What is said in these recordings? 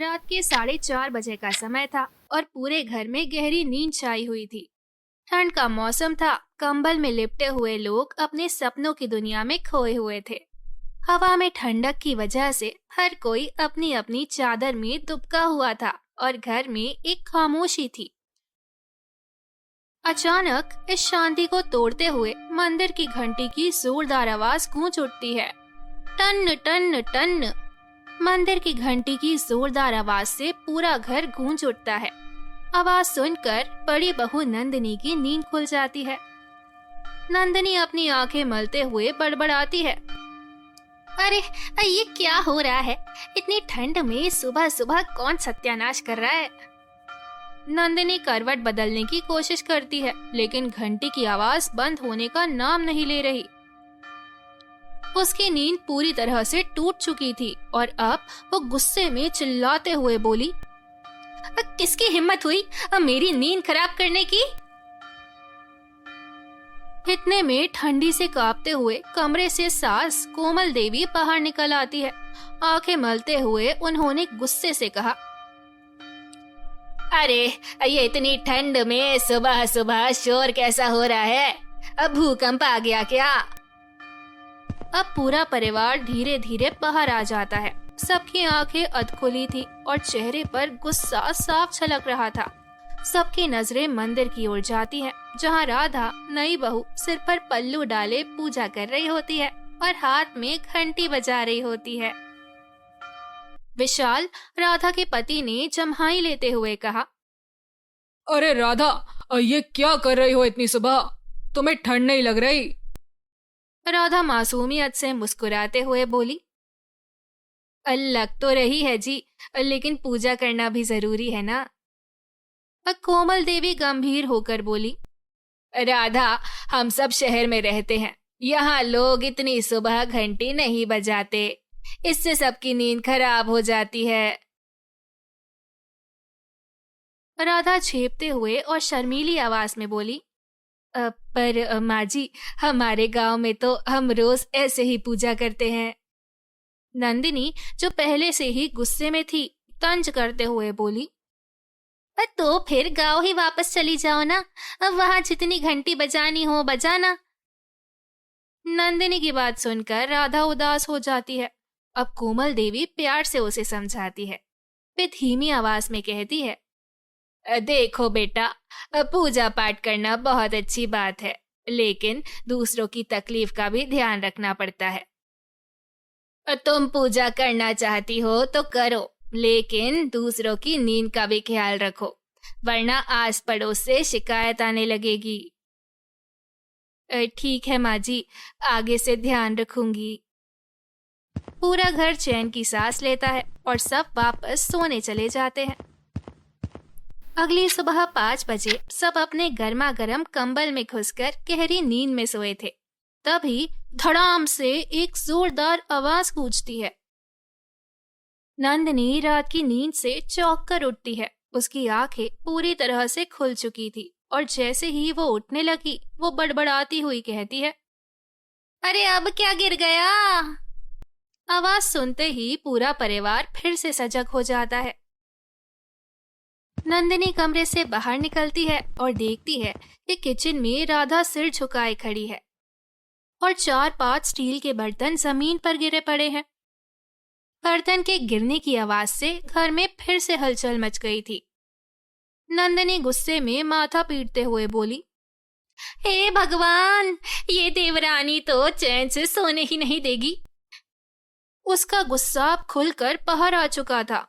रात के 4:30 बजे का समय था और पूरे घर में गहरी नींद छाई हुई थी। ठंड का मौसम था। कंबल में लिपटे हुए लोग अपने सपनों की दुनिया में खोए हुए थे। हवा में ठंडक की वजह से हर कोई अपनी अपनी चादर में दुबका हुआ था और घर में एक खामोशी थी। अचानक इस शांति को तोड़ते हुए मंदिर की घंटी की जोरदार आवाज गूंज उठती है। टन टन टन। मंदिर की घंटी की जोरदार आवाज से पूरा घर गूंज उठता है। आवाज सुनकर बड़ी बहू नंदिनी की नींद खुल जाती है। नंदिनी अपनी आंखें मलते हुए बड़बड़ाती है, अरे ये क्या हो रहा है? इतनी ठंड में सुबह सुबह कौन सत्यानाश कर रहा है? नंदिनी करवट बदलने की कोशिश करती है, लेकिन घंटी की आवाज बंद होने का नाम नहीं ले रही। उसकी नींद पूरी तरह से टूट चुकी थी और अब वो गुस्से में चिल्लाते हुए बोली, किसकी हिम्मत हुई मेरी नींद खराब करने की? इतने में ठंडी से कांपते हुए कमरे से सास कोमल देवी बाहर निकल आती है। आंखें मलते हुए उन्होंने गुस्से से कहा, अरे ये इतनी ठंड में सुबह सुबह शोर कैसा हो रहा है? अब भूकंप आ गया क्या? अब पूरा परिवार धीरे धीरे बाहर आ जाता है। सबकी आंखें अधखुली थी और चेहरे पर गुस्सा साफ झलक रहा था। सबकी नजरें मंदिर की ओर जाती हैं, जहां राधा नई बहू सिर पर पल्लू डाले पूजा कर रही होती है और हाथ में घंटी बजा रही होती है। विशाल राधा के पति ने जम्हाई लेते हुए कहा, अरे राधा, ये क्या कर रही हो इतनी सुबह? तुम्हें ठंड नहीं लग रही? राधा मासूमियत से मुस्कुराते हुए बोली, लग तो रही है जी, लेकिन पूजा करना भी जरूरी है ना। कोमल देवी गंभीर होकर बोली, राधा, हम सब शहर में रहते हैं, यहाँ लोग इतनी सुबह घंटी नहीं बजाते, इससे सबकी नींद खराब हो जाती है। राधा झेपते हुए और शर्मीली आवाज में बोली, पर माँ जी, हमारे गांव में तो हम रोज ऐसे ही पूजा करते हैं। नंदिनी जो पहले से ही गुस्से में थी, तंज करते हुए बोली, तो फिर गांव ही वापस चली जाओ ना, अब वहां जितनी घंटी बजानी हो बजाना। नंदिनी की बात सुनकर राधा उदास हो जाती है। अब कोमल देवी प्यार से उसे समझाती है। वे धीमी आवाज में कहती है, देखो बेटा, पूजा पाठ करना बहुत अच्छी बात है, लेकिन दूसरों की तकलीफ का भी ध्यान रखना पड़ता है। तुम पूजा करना चाहती हो तो करो, लेकिन दूसरों की नींद का भी ख्याल रखो, वरना आस पड़ोस से शिकायत आने लगेगी। ठीक है माँ जी, आगे से ध्यान रखूंगी। पूरा घर चैन की सांस लेता है और सब वापस सोने चले जाते हैं। अगली सुबह 5 बजे सब अपने गर्मा गर्म कंबल में घुसकर गहरी नींद में सोए थे। तभी धड़ाम से एक जोरदार आवाज गूंजती है। नंदिनी रात की नींद से चौंक कर उठती है। उसकी आंखें पूरी तरह से खुल चुकी थी और जैसे ही वो उठने लगी, वो बड़बड़ाती हुई कहती है, अरे अब क्या गिर गया? आवाज सुनते ही पूरा परिवार फिर से सजग हो जाता है। नंदिनी कमरे से बाहर निकलती है और देखती है कि किचन में राधा सिर झुकाए खड़ी है और 4-5 स्टील के बर्तन जमीन पर गिरे पड़े हैं। बर्तन के गिरने की आवाज से घर में फिर से हलचल मच गई थी। नंदिनी गुस्से में माथा पीटते हुए बोली, हे भगवान, ये देवरानी तो चैन से सोने ही नहीं देगी। उसका गुस्सा अब खुलकर बाहर आ चुका था।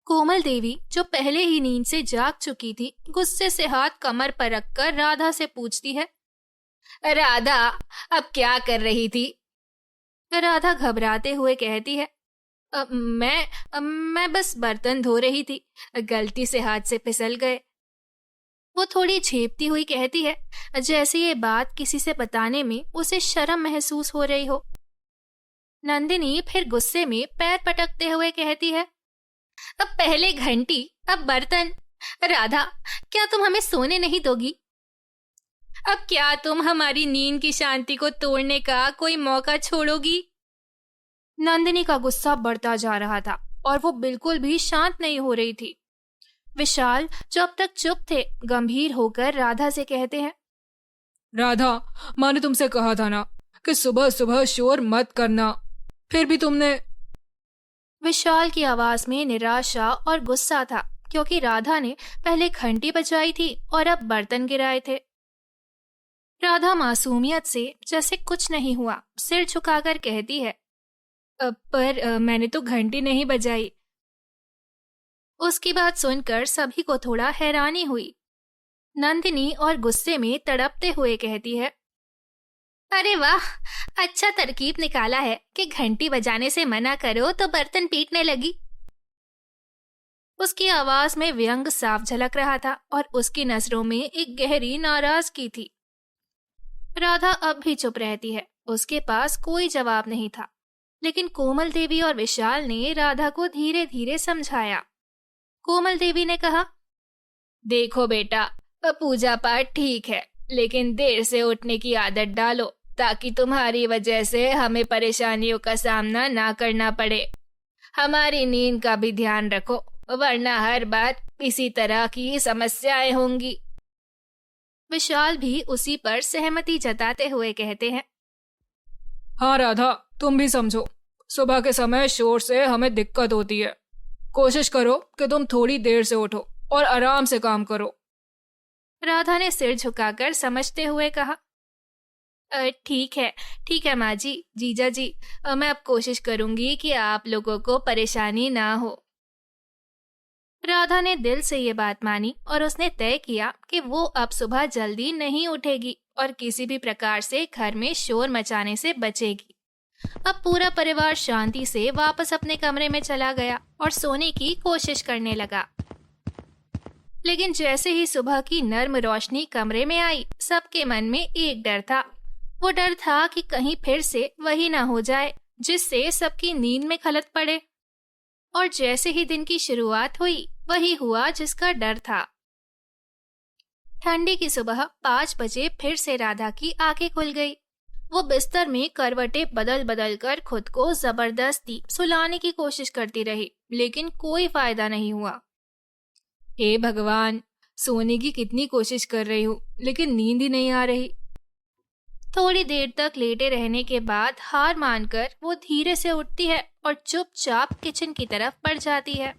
कोमल देवी जो पहले ही नींद से जाग चुकी थी, गुस्से से हाथ कमर पर रखकर राधा से पूछती है, राधा, अब क्या कर रही थी? राधा घबराते हुए कहती है, मैं बस बर्तन धो रही थी, गलती से हाथ से फिसल गए। वो थोड़ी झेपती हुई कहती है, जैसे ये बात किसी से बताने में उसे शर्म महसूस हो रही हो। नंदिनी फिर गुस्से में पैर पटकते हुए कहती है, अब पहले घंटी, अब बर्तन। राधा, क्या तुम हमें सोने नहीं दोगी? अब क्या तुम हमारी नींद की शांति को तोड़ने का कोई मौका छोड़ोगी? नंदिनी का गुस्सा बढ़ता जा रहा था और वो बिल्कुल भी शांत नहीं हो रही थी। विशाल, जो अब तक चुप थे, गंभीर होकर राधा से कहते हैं, राधा, माँ ने तुमसे कहा था ना कि सुबह सुबह शोर मत करना, फिर भी तुमने। विशाल की आवाज में निराशा और गुस्सा था, क्योंकि राधा ने पहले घंटी बजाई थी और अब बर्तन गिराए थे। राधा मासूमियत से जैसे कुछ नहीं हुआ सिर झुकाकर कहती है, पर मैंने तो घंटी नहीं बजाई। उसकी बात सुनकर सभी को थोड़ा हैरानी हुई। नंदिनी और गुस्से में तड़पते हुए कहती है, अरे वाह, अच्छा तरकीब निकाला है कि घंटी बजाने से मना करो तो बर्तन पीटने लगी। उसकी आवाज में व्यंग साफ झलक रहा था और उसकी नजरों में एक गहरी नाराजगी थी। राधा अब भी चुप रहती है, उसके पास कोई जवाब नहीं था। लेकिन कोमल देवी और विशाल ने राधा को धीरे धीरे समझाया। कोमल देवी ने कहा, देखो बेटा, पूजा पाठ ठीक है, लेकिन देर से उठने की आदत डालो ताकि तुम्हारी वजह से हमें परेशानियों का सामना ना करना पड़े। हमारी नींद का भी ध्यान रखो, वरना हर बार इसी तरह की समस्याएं होंगी। विशाल भी उसी पर सहमति जताते हुए कहते हैं, हाँ राधा, तुम भी समझो, सुबह के समय शोर से हमें दिक्कत होती है। कोशिश करो कि तुम थोड़ी देर से उठो और आराम से काम करो। राधा ने सिर झुकाकर समझते हुए कहा, ठीक है माँ जी, जीजा जी, मैं अब कोशिश करूंगी कि आप लोगों को परेशानी ना हो। राधा ने दिल से ये बात मानी और उसने तय किया कि वो अब सुबह जल्दी नहीं उठेगी और किसी भी प्रकार से घर में शोर मचाने से बचेगी। अब पूरा परिवार शांति से वापस अपने कमरे में चला गया और सोने की कोशिश करने लगा। लेकिन जैसे ही सुबह की नर्म रोशनी कमरे में आई, सबके मन में एक डर था। वो डर था कि कहीं फिर से वही ना हो जाए जिससे सबकी नींद में खलल पड़े। और जैसे ही दिन की शुरुआत हुई, वही हुआ जिसका डर था। ठंडी की सुबह 5 बजे फिर से राधा की आंखें खुल गई। वो बिस्तर में करवटें बदल बदल कर खुद को जबरदस्ती सुलाने की कोशिश करती रही, लेकिन कोई फायदा नहीं हुआ। हे भगवान, सोने की कितनी कोशिश कर रही हूँ, लेकिन नींद ही नहीं आ रही। थोड़ी देर तक लेटे रहने के बाद हार मानकर वो धीरे से उठती है और चुपचाप किचन की तरफ बढ़ जाती है।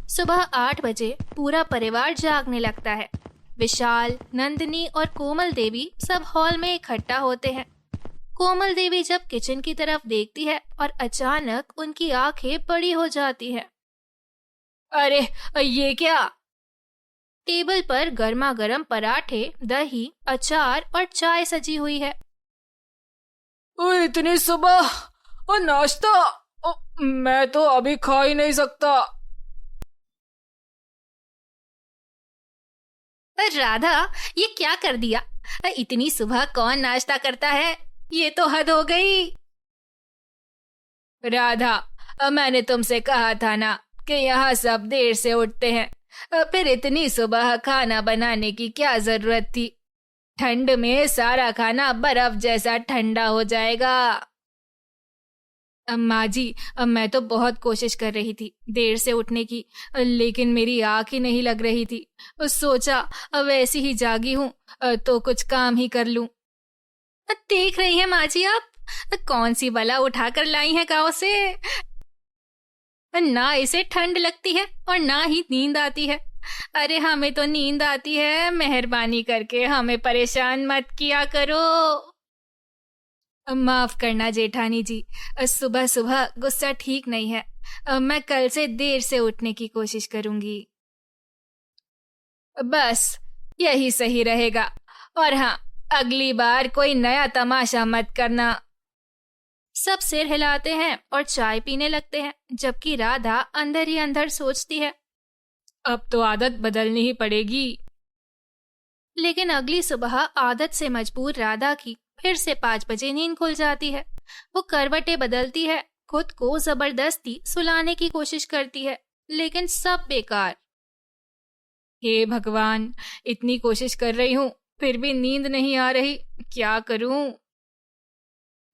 सुबह 8 बजे पूरा परिवार जागने लगता है। विशाल, नंदिनी और कोमल देवी सब हॉल में इकट्ठा होते हैं। कोमल देवी जब किचन की तरफ देखती है और अचानक उनकी आंखें बड़ी हो जाती हैं। अरे ये क्या? टेबल पर गर्मा गर्म पराठे, दही, अचार और चाय सजी हुई है। इतनी सुबह और नाश्ता? मैं तो अभी खा ही नहीं सकता। राधा, ये क्या कर दिया? इतनी सुबह कौन नाश्ता करता है? ये तो हद हो गई। राधा, मैंने तुमसे कहा था ना कि यहाँ सब देर से उठते हैं, फिर इतनी सुबह खाना बनाने की क्या जरूरत थी? ठंड में सारा खाना बर्फ जैसा ठंडा हो जाएगा। अम्मा जी, मैं तो बहुत कोशिश कर रही थी देर से उठने की, लेकिन मेरी आँख ही नहीं लग रही थी। सोचा वैसी ही जागी हूँ तो कुछ काम ही कर लूं। देख रही हैं माँ जी, आप कौन सी बला उठाकर लाई हैं गाँव से। ना इसे ठंड लगती है और ना ही नींद आती है। अरे हमें तो नींद आती है, मेहरबानी करके हमें परेशान मत किया करो। माफ करना जेठानी जी, सुबह सुबह गुस्सा ठीक नहीं है। मैं कल से देर से उठने की कोशिश करूंगी। बस यही सही रहेगा। और हाँ, अगली बार कोई नया तमाशा मत करना। सब सिर हिलाते हैं और चाय पीने लगते हैं, जबकि राधा अंदर ही अंदर सोचती है, अब तो आदत बदलनी ही पड़ेगी। लेकिन अगली सुबह आदत से मजबूर राधा की फिर से 5 बजे नींद खुल जाती है। वो करवटें बदलती है, खुद को जबरदस्ती सुलाने की कोशिश करती है, लेकिन सब बेकार। हे भगवान, इतनी कोशिश कर रही हूँ फिर भी नींद नहीं आ रही, क्या करूं?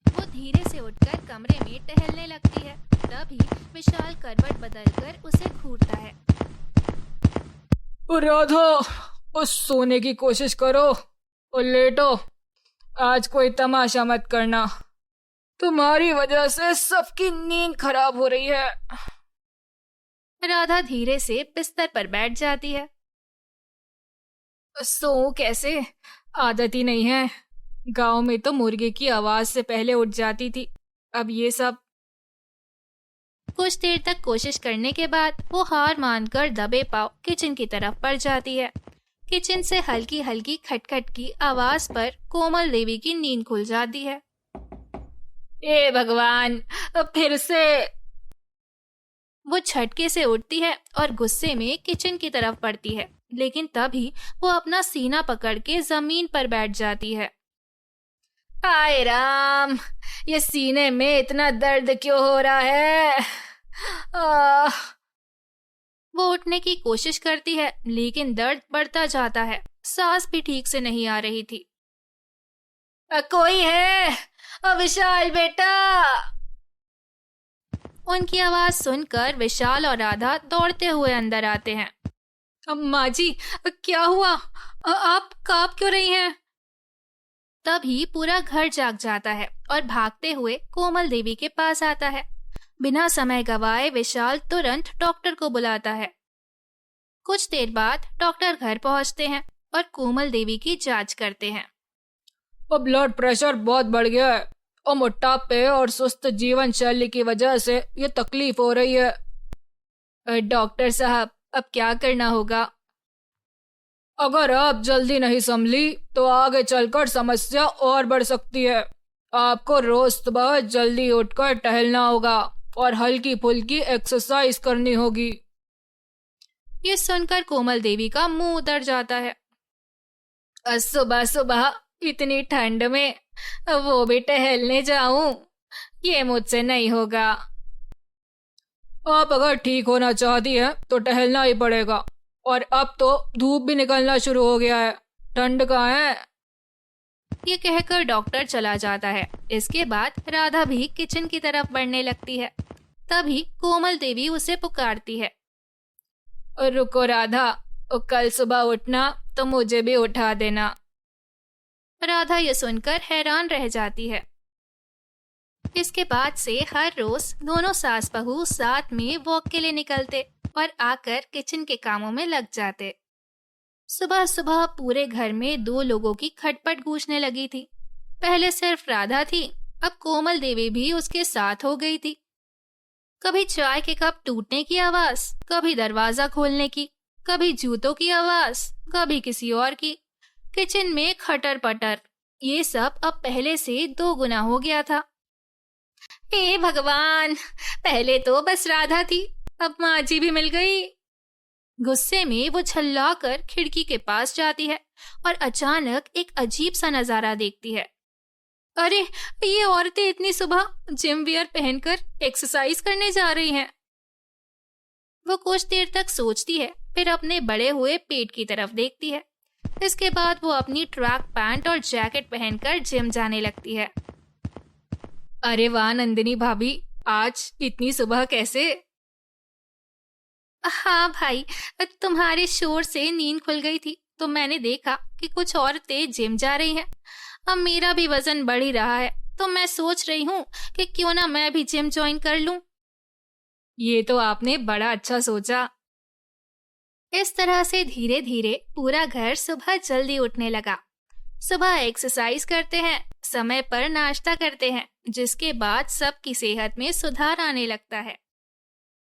वो धीरे से उठकर कमरे में टहलने लगती है। तभी विशाल करवट बदलकर उसे घूरता है। राधा, उस सोने की कोशिश करो और लेटो। आज कोई तमाशा मत करना, तुम्हारी वजह से सबकी नींद खराब हो रही है। राधा धीरे से बिस्तर पर बैठ जाती है। सो कैसे, आदत ही नहीं है। गांव में तो मुर्गे की आवाज से पहले उठ जाती थी, अब ये सब। कुछ देर तक कोशिश करने के बाद वो हार मानकर दबे पांव किचन की तरफ बढ़ जाती है। किचन से हल्की हल्की खटखट की आवाज पर कोमल देवी की नींद खुल जाती है। ए भगवान, फिर से। वो झटके से उठती है और गुस्से में किचन की तरफ बढ़ती है, लेकिन तभी वो अपना सीना पकड़ के जमीन पर बैठ जाती है। हाय राम, ये सीने में इतना दर्द क्यों हो रहा है? वो उठने की कोशिश करती है, लेकिन दर्द बढ़ता जाता है। सांस भी ठीक से नहीं आ रही थी। कोई है? विशाल बेटा। उनकी आवाज सुनकर विशाल और राधा दौड़ते हुए अंदर आते हैं। अम्मा जी, क्या हुआ? आप कांप क्यों रही हैं? तभी पूरा घर जाग जाता है और भागते हुए कोमल देवी के पास आता है। बिना समय गवाए विशाल तुरंत डॉक्टर को बुलाता है। कुछ देर बाद डॉक्टर घर पहुंचते हैं और कोमल देवी की जांच करते हैं। ब्लड प्रेशर बहुत बढ़ गया है और मोटापे और सुस्त जीवन शैली की वजह से ये तकलीफ हो रही है। डॉक्टर साहब, अब क्या करना होगा? अगर आप जल्दी नहीं संभली तो आगे चलकर समस्या और बढ़ सकती है। आपको रोज सुबह जल्दी उठकर टहलना होगा और हल्की फुल्की एक्सरसाइज करनी होगी। ये सुनकर कोमल देवी का मुंह उतर जाता है। सुबह सुबह इतनी ठंड में वो भी टहलने जाऊं, ये मुझसे नहीं होगा। आप अगर ठीक होना चाहती हैं तो टहलना ही पड़ेगा, और अब तो धूप भी निकलना शुरू हो गया है, ठंड कहाँ है? ये कहकर डॉक्टर चला जाता है। इसके बाद राधा भी किचन की तरफ बढ़ने लगती है। तभी कोमल देवी उसे पुकारती है। रुको राधा, कल सुबह उठना तो मुझे भी उठा देना। राधा ये सुनकर हैरान रह जाती है। इसके बाद से हर रोज दोनों सास बहू साथ में वॉक के लिए निकलते और आकर किचन के कामों में लग जाते। सुबह सुबह पूरे घर में दो लोगों की खटपट गूंजने लगी थी। पहले सिर्फ राधा थी, अब कोमल देवी भी उसके साथ हो गई थी। कभी चाय के कप टूटने की आवाज, कभी दरवाजा खोलने की, कभी जूतों की आवाज, कभी किसी और की। किचन में खटर पटर, ये सब अब पहले से 2 गुना हो गया था। हे भगवान, पहले तो बस राधा थी, अब माँ जी भी मिल गई। गुस्से में वो छल्लाकर खिड़की के पास जाती है और अचानक एक अजीब सा नजारा देखती है। अरे, ये औरतें इतनी सुबह जिम वियर पहनकर एक्सरसाइज करने जा रही हैं। वो कुछ देर तक सोचती है, फिर अपने बड़े हुए पेट की तरफ देखती है। इसके बाद वो अपनी ट्रैक पैंट और जैकेट पहनकर जिम जाने लगती है। अरे वाह नंदिनी भाभी, आज इतनी सुबह कैसे? हाँ भाई, तुम्हारे शोर से नींद खुल गई थी तो मैंने देखा कि कुछ औरतें जिम जा रही हैं। अब मेरा भी वजन बढ़ ही रहा है तो मैं सोच रही हूँ कि क्यों ना मैं भी जिम ज्वाइन कर लूं। ये तो आपने बड़ा अच्छा सोचा। इस तरह से धीरे धीरे पूरा घर सुबह जल्दी उठने लगा। सुबह एक्सरसाइज करते हैं, समय पर नाश्ता करते हैं, जिसके बाद सबकी सेहत में सुधार आने लगता है।